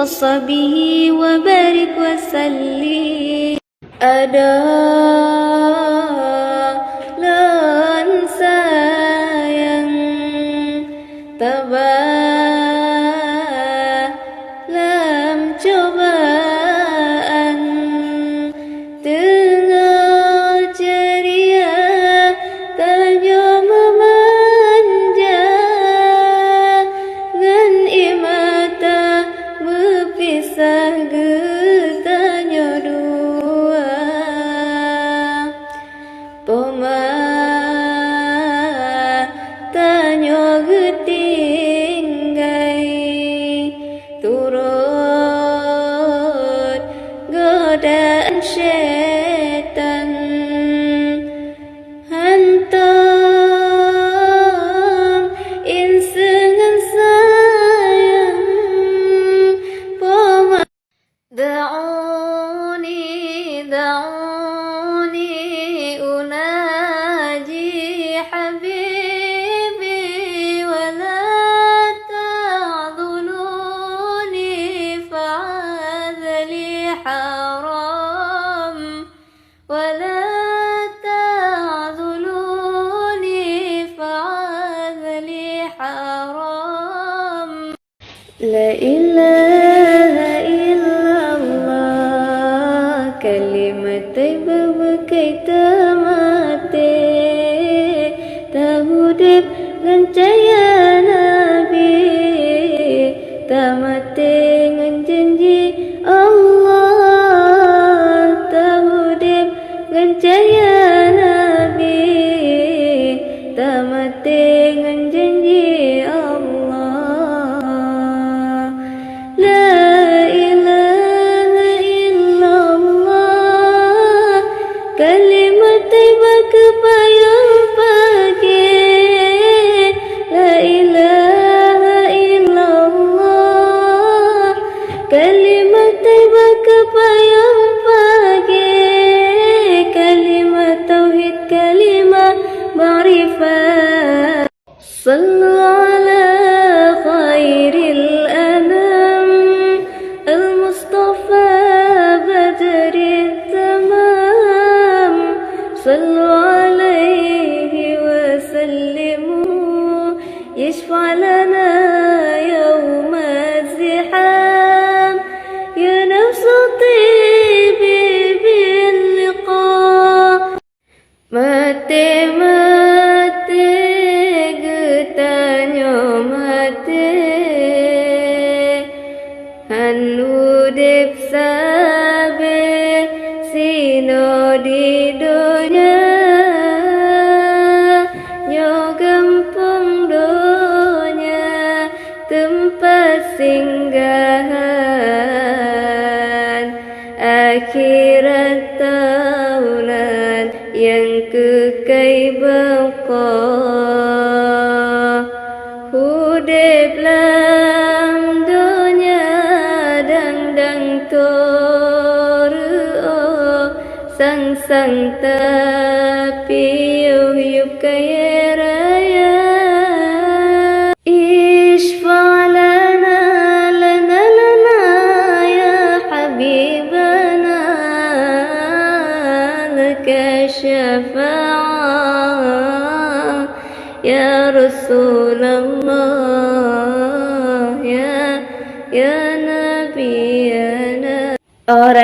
وصحبه وبارك وسلم. Adalah sayang tabah dalam cobaan, tengah ceria tanya memanja, dan imata berpisah getanya dua. Poma tanya getinggai turut godaan syaitan, hantam insengan sayang. Poma da'uni unaji habibi wala ta'dhuluni fa'adhali haram, wala ta'dhuluni fa'adhali haram. La ilaha illallah, kalimat taibah berkaitan mati, tahudib rencaya Nabi, tamati dengan janji Allah, tahudib rencaya Nabi, tamati dengan janji Allah. La ilaha illallah, kalimat taibah kepayang pagi. La ilaha illallah, kalimat taibah kepayang pagi. Kalimat tauhid, kalimat ma'rifat. Sallu ala khairil anam, al-Mustafa badri tamam. Sallu alaihi wa sallimu, yashfa' lana yawma ziham. Ya nafsu tibi bil liqa, mati getanya mati, hanudip sabe sino di dunia, nyo gampang dunia tempat singgahan, akhirat taulan yang kekal baqa. Hudib lam dunia dang toru, sang tapi yub kaya raya. Ishfa' lana ya habibana, laka syafa'ah ya Rasulullah, ya Nabiyana. Orang